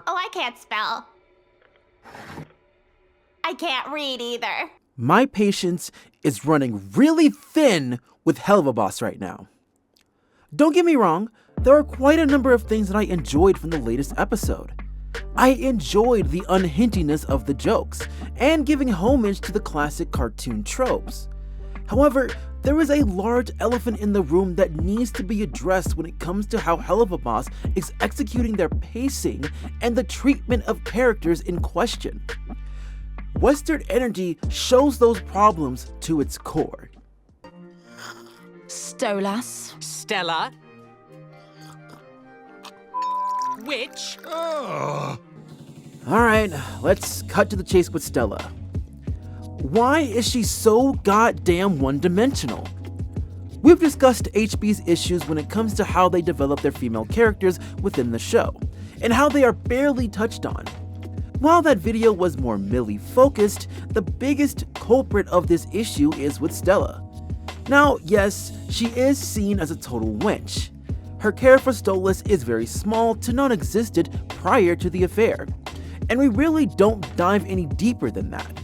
Oh, I can't spell. I can't read either. My patience is running really thin with Helluva Boss right now. Don't get me wrong, there are quite a number of things that I enjoyed from the latest episode. I enjoyed the unhintiness of the jokes, and giving homage to the classic cartoon tropes. However, there is a large elephant in the room that needs to be addressed when it comes to how Helluva Boss is executing their pacing and the treatment of characters in question. Western Energy shows those problems to its core. Stolas. Stella? Which? Alright, let's cut to the chase with Stella. Why is she so goddamn one-dimensional? We've discussed HB's issues when it comes to how they develop their female characters within the show, and how they are barely touched on. While that video was more Millie focused, the biggest culprit of this issue is with Stella. Now, yes, she is seen as a total wench. Her care for Stolas is very small to non-existent prior to the affair, and we really don't dive any deeper than that.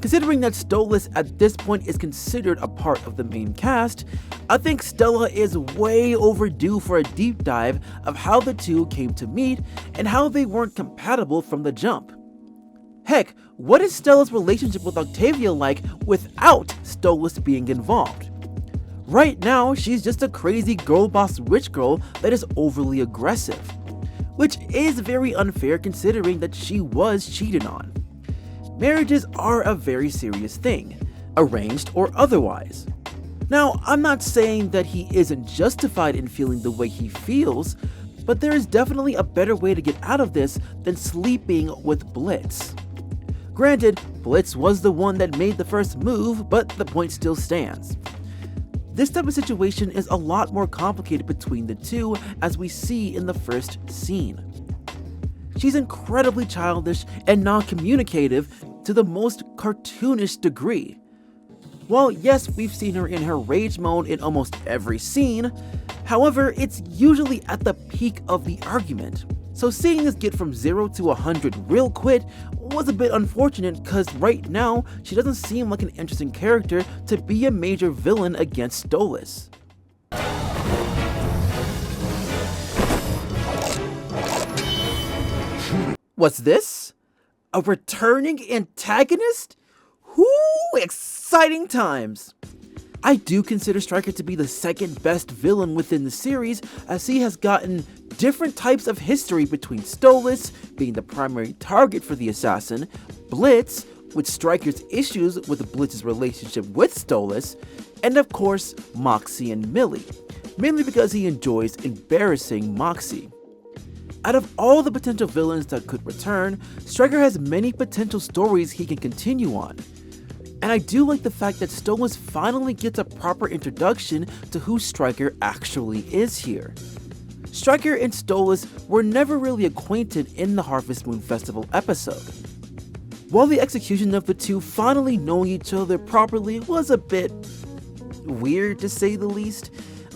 Considering that Stolas at this point is considered a part of the main cast, I think Stella is way overdue for a deep dive of how the two came to meet and how they weren't compatible from the jump. Heck, what is Stella's relationship with Octavia like without Stolas being involved? Right now, she's just a crazy girl boss rich girl that is overly aggressive, which is very unfair considering that she was cheated on. Marriages are a very serious thing, arranged or otherwise. Now, I'm not saying that he isn't justified in feeling the way he feels, but there is definitely a better way to get out of this than sleeping with Blitz. Granted, Blitz was the one that made the first move, but the point still stands. This type of situation is a lot more complicated between the two, as we see in the first scene. She's incredibly childish and non-communicative to the most cartoonish degree. While yes, we've seen her in her rage mode in almost every scene, however, it's usually at the peak of the argument. So seeing this get from 0 to 100 real quick was a bit unfortunate because right now, she doesn't seem like an interesting character to be a major villain against Stolas. What's this? A returning antagonist? Whoo, exciting times! I do consider Stryker to be the second best villain within the series, as he has gotten different types of history between Stolas, being the primary target for the assassin, Blitz, with Stryker's issues with Blitz's relationship with Stolas, and of course, Moxie and Millie, mainly because he enjoys embarrassing Moxie. Out of all the potential villains that could return, Stryker has many potential stories he can continue on. And I do like the fact that Stolas finally gets a proper introduction to who Stryker actually is here. Stryker and Stolas were never really acquainted in the Harvest Moon Festival episode. While the execution of the two finally knowing each other properly was a bit weird to say the least,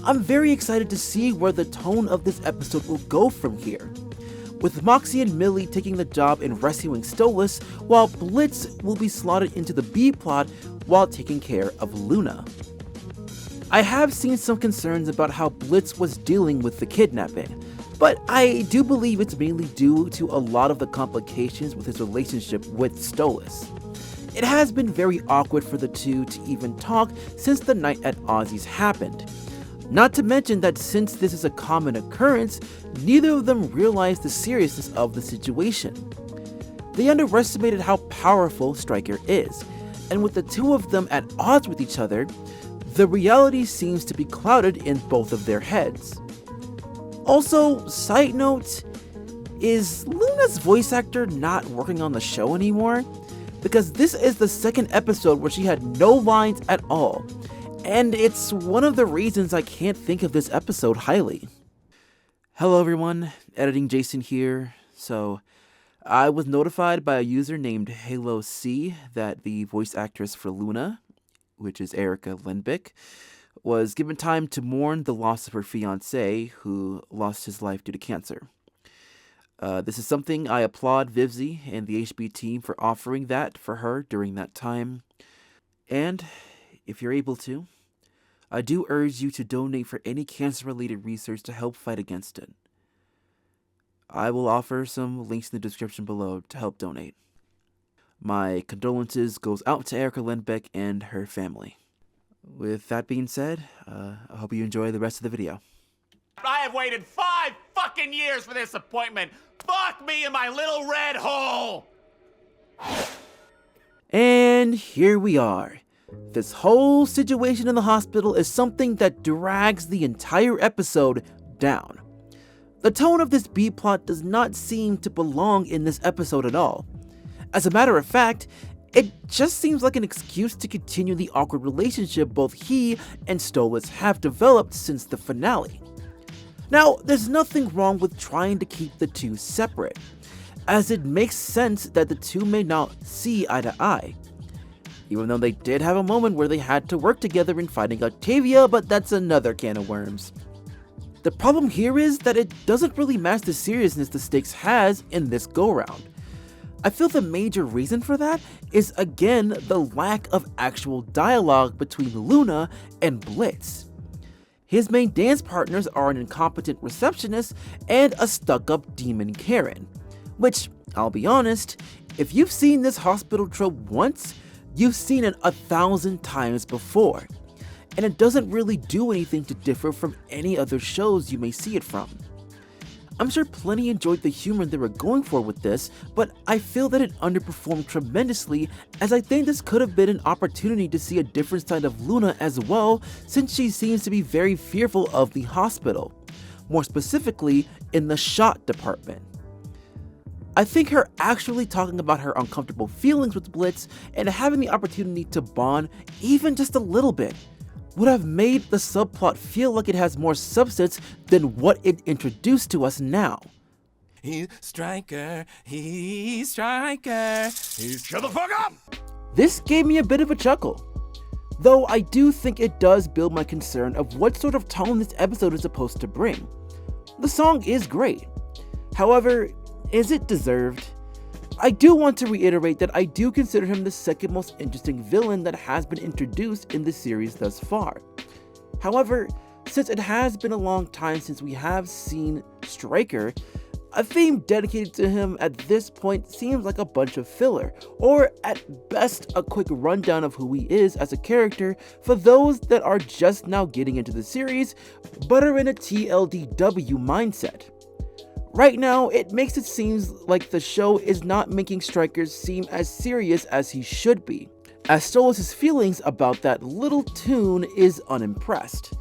I'm very excited to see where the tone of this episode will go from here, with Moxie and Millie taking the job in rescuing Stolas, while Blitz will be slotted into the B-plot while taking care of Luna. I have seen some concerns about how Blitz was dealing with the kidnapping, but I do believe it's mainly due to a lot of the complications with his relationship with Stolas. It has been very awkward for the two to even talk since the night at Ozzy's happened. Not to mention that since this is a common occurrence, neither of them realized the seriousness of the situation. They underestimated how powerful Stryker is, and with the two of them at odds with each other, the reality seems to be clouded in both of their heads. Also, side note, is Luna's voice actor not working on the show anymore? Because this is the second episode where she had no lines at all. And it's one of the reasons I can't think of this episode highly. Hello everyone, Editing Jason here. So, I was notified by a user named HaloC that the voice actress for Luna, which is Erica Lindbeck, was given time to mourn the loss of her fiancé, who lost his life due to cancer. This is something I applaud Vivzy and the HB team for offering that for her during that time. And if you're able to, I do urge you to donate for any cancer-related research to help fight against it. I will offer some links in the description below to help donate. My condolences goes out to Erica Lindbeck and her family. With that being said, I hope you enjoy the rest of the video. I have waited 5 fucking years for this appointment. Fuck me in my little red hole. And here we are. This whole situation in the hospital is something that drags the entire episode down. The tone of this B-plot does not seem to belong in this episode at all. As a matter of fact, it just seems like an excuse to continue the awkward relationship both he and Stolas have developed since the finale. Now, there's nothing wrong with trying to keep the two separate, as it makes sense that the two may not see eye to eye. Even though they did have a moment where they had to work together in fighting Octavia, but that's another can of worms. The problem here is that it doesn't really match the seriousness the stakes has in this go-round. I feel the major reason for that is again the lack of actual dialogue between Luna and Blitz. His main dance partners are an incompetent receptionist and a stuck-up demon Karen, which, I'll be honest, if you've seen this hospital trope once, you've seen it 1,000 times before, and it doesn't really do anything to differ from any other shows you may see it from. I'm sure plenty enjoyed the humor they were going for with this, but I feel that it underperformed tremendously, as I think this could have been an opportunity to see a different side of Luna as well, since she seems to be very fearful of the hospital, more specifically in the shot department. I think her actually talking about her uncomfortable feelings with Blitz and having the opportunity to bond even just a little bit would have made the subplot feel like it has more substance than what it introduced to us now. He's striker, he's striker, he's shut the fuck up! This gave me a bit of a chuckle, though I do think it does build my concern of what sort of tone this episode is supposed to bring. The song is great, however, is it deserved? I do want to reiterate that I do consider him the second most interesting villain that has been introduced in the series thus far. However, since it has been a long time since we have seen Stryker, a theme dedicated to him at this point seems like a bunch of filler, or at best a quick rundown of who he is as a character for those that are just now getting into the series but are in a TLDW mindset. Right now, it makes it seem like the show is not making Stryker seem as serious as he should be, as Stolas' feelings about that little tune is unimpressed.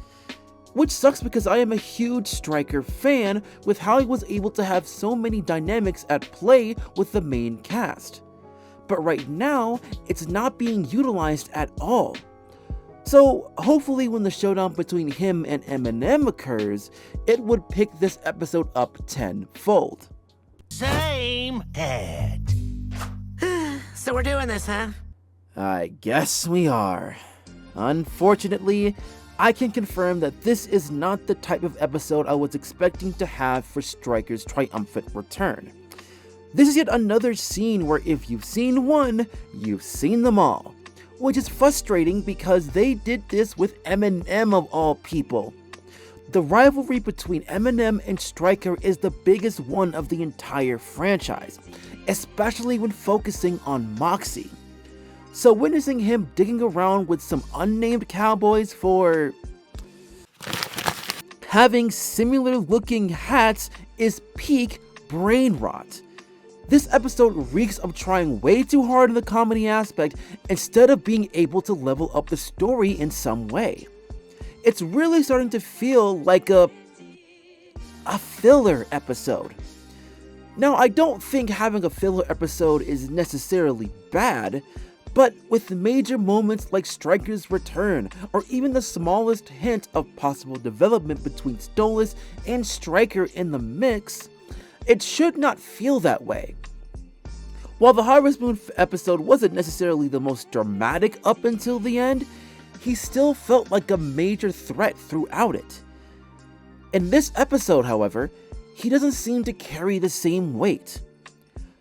Which sucks because I am a huge Stryker fan with how he was able to have so many dynamics at play with the main cast. But right now, it's not being utilized at all. So hopefully when the showdown between him and Eminem occurs, it would pick this episode up tenfold. Same head. So we're doing this, huh? I guess we are. Unfortunately, I can confirm that this is not the type of episode I was expecting to have for Stryker's triumphant return. This is yet another scene where if you've seen one, you've seen them all. Which is frustrating because they did this with Eminem of all people. The rivalry between Eminem and Stryker is the biggest one of the entire franchise, especially when focusing on Moxie. So witnessing him digging around with some unnamed cowboys for having similar looking hats is peak brain rot. This episode reeks of trying way too hard in the comedy aspect instead of being able to level up the story in some way. It's really starting to feel like a filler episode. Now, I don't think having a filler episode is necessarily bad, but with major moments like Stryker's return, or even the smallest hint of possible development between Stolas and Stryker in the mix, it should not feel that way. While the Harvest Moon episode wasn't necessarily the most dramatic up until the end, he still felt like a major threat throughout it. In this episode, however, he doesn't seem to carry the same weight.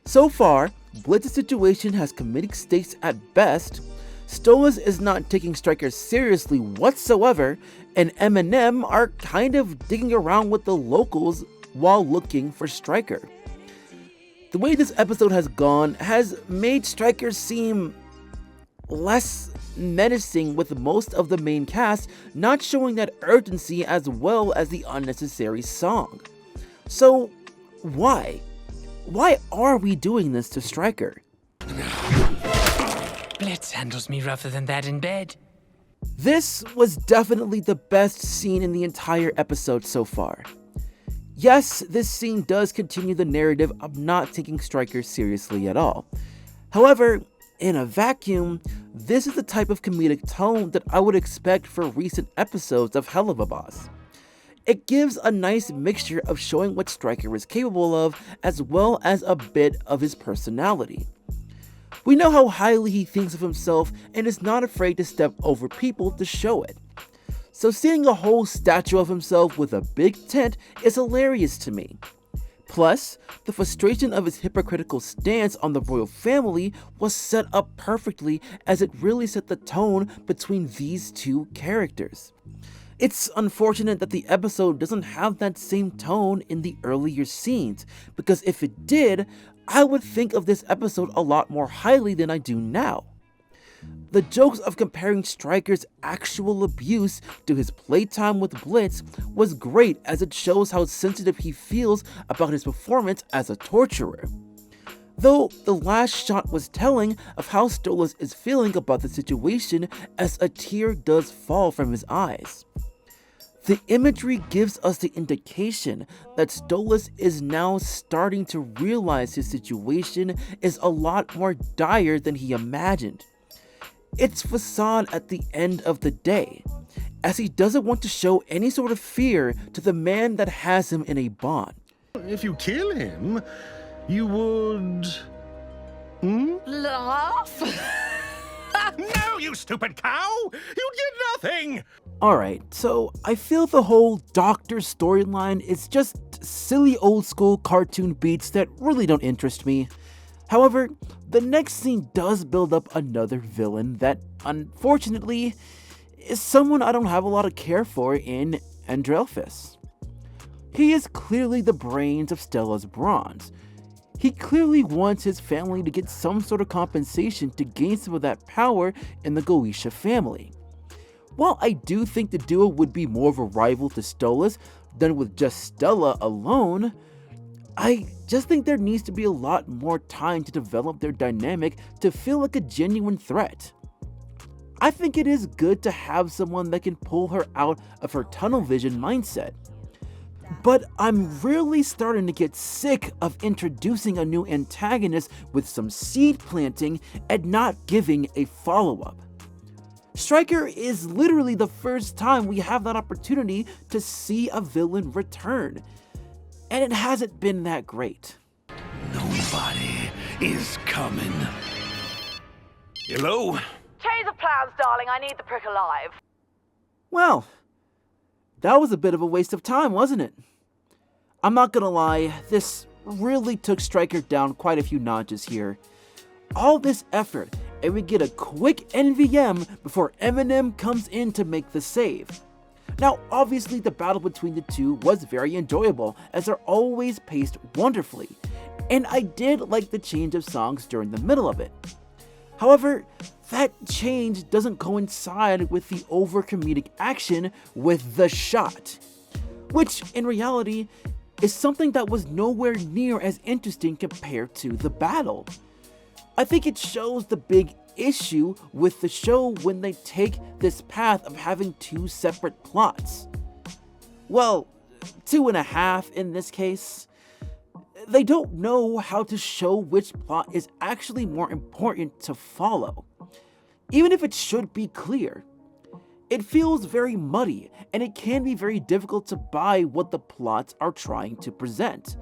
So far, Blitz's situation has comedic stakes at best, Stolas is not taking Stryker seriously whatsoever, and Eminem are kind of digging around with the locals while looking for Stryker. The way this episode has gone has made Stryker seem less menacing, with most of the main cast not showing that urgency as well as the unnecessary song. So why? Why are we doing this to Stryker? Blitz handles me rougher than that in bed. This was definitely the best scene in the entire episode so far. Yes, this scene does continue the narrative of not taking Stryker seriously at all. However, in a vacuum, this is the type of comedic tone that I would expect for recent episodes of Helluva Boss. It gives a nice mixture of showing what Stryker is capable of, as well as a bit of his personality. We know how highly he thinks of himself and is not afraid to step over people to show it. So seeing a whole statue of himself with a big tent is hilarious to me. Plus, the frustration of his hypocritical stance on the royal family was set up perfectly, as it really set the tone between these two characters. It's unfortunate that the episode doesn't have that same tone in the earlier scenes, because if it did, I would think of this episode a lot more highly than I do now. The jokes of comparing Stryker's actual abuse to his playtime with Blitz was great, as it shows how sensitive he feels about his performance as a torturer. Though the last shot was telling of how Stolas is feeling about the situation, as a tear does fall from his eyes. The imagery gives us the indication that Stolas is now starting to realize his situation is a lot more dire than he imagined. It's facade at the end of the day, as he doesn't want to show any sort of fear to the man that has him in a bond. If you kill him, you would... Laugh? No, you stupid cow! You did nothing! Alright, so I feel the whole Doctor storyline is just silly old school cartoon beats that really don't interest me. However, the next scene does build up another villain that, unfortunately, is someone I don't have a lot of care for in Andrealphus. He is clearly the brains of Stella's bronze. He clearly wants his family to get some sort of compensation to gain some of that power in the Goetia family. While I do think the duo would be more of a rival to Stolas than with just Stella alone, I just think there needs to be a lot more time to develop their dynamic to feel like a genuine threat. I think it is good to have someone that can pull her out of her tunnel vision mindset. But I'm really starting to get sick of introducing a new antagonist with some seed planting and not giving a follow-up. Stryker is literally the first time we have that opportunity to see a villain return, and it hasn't been that great. Nobody is coming. Hello? Change of plans, darling. I need the prick alive. Well, that was a bit of a waste of time, wasn't it? I'm not gonna lie, this really took Stryker down quite a few notches here. All this effort, and we get a quick NVM before Eminem comes in to make the save. Now, obviously the battle between the two was very enjoyable, as they're always paced wonderfully, and I did like the change of songs during the middle of it. However, that change doesn't coincide with the over-comedic action with the shot, which in reality is something that was nowhere near as interesting compared to the battle. I think it shows the big issue with the show when they take this path of having two separate plots. Well, 2.5 in this case. They don't know how to show which plot is actually more important to follow, even if it should be clear. It feels very muddy, and it can be very difficult to buy what the plots are trying to present.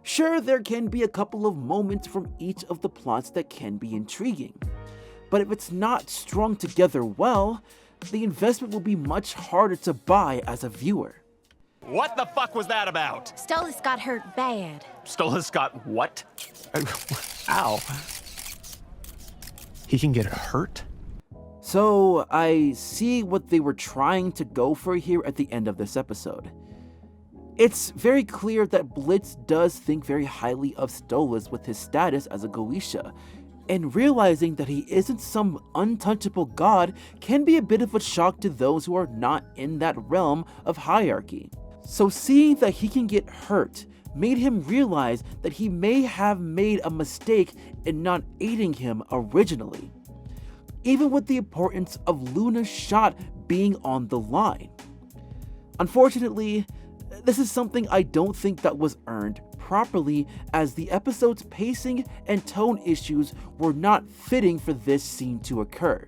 Sure, there can be a couple of moments from each of the plots that can be intriguing, but if it's not strung together well, the investment will be much harder to buy as a viewer. What the fuck was that about? Stolas got hurt bad. Stolas got what? Ow. He can get hurt? So I see what they were trying to go for here at the end of this episode. It's very clear that Blitz does think very highly of Stolas with his status as a Goetia, and realizing that he isn't some untouchable god can be a bit of a shock to those who are not in that realm of hierarchy. So seeing that he can get hurt made him realize that he may have made a mistake in not aiding him originally, even with the importance of Luna's shot being on the line. Unfortunately, this is something I don't think that was earned properly, as the episode's pacing and tone issues were not fitting for this scene to occur.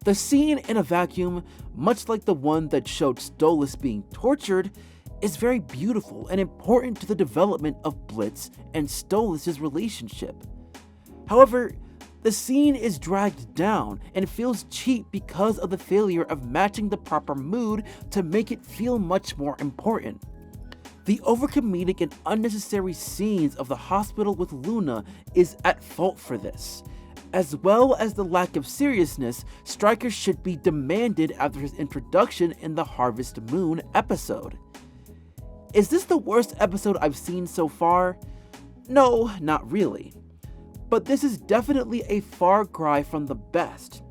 The scene in a vacuum, much like the one that showed Stolas being tortured, is very beautiful and important to the development of Blitz and Stolas' relationship. However, the scene is dragged down and feels cheap because of the failure of matching the proper mood to make it feel much more important. The overcomedic and unnecessary scenes of the hospital with Luna is at fault for this, as well as the lack of seriousness Stryker should be demanded after his introduction in the Harvest Moon episode. Is this the worst episode I've seen so far? No, not really. But this is definitely a far cry from the best,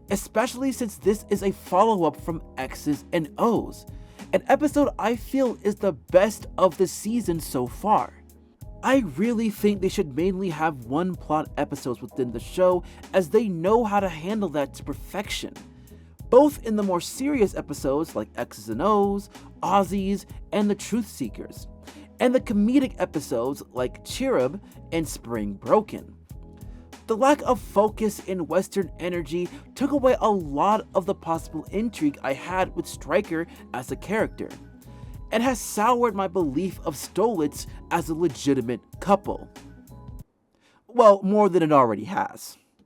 especially since this is a follow-up from X's and O's, an episode I feel is the best of the season so far. I really think they should mainly have one plot episodes within the show, as they know how to handle that to perfection, both in the more serious episodes like X's and O's, Ozzy's, and the Truth Seekers, and the comedic episodes like Cherub and Spring Broken. The lack of focus in Western Energy took away a lot of the possible intrigue I had with Stryker as a character, and has soured my belief of Stolas as a legitimate couple. Well, more than it already has.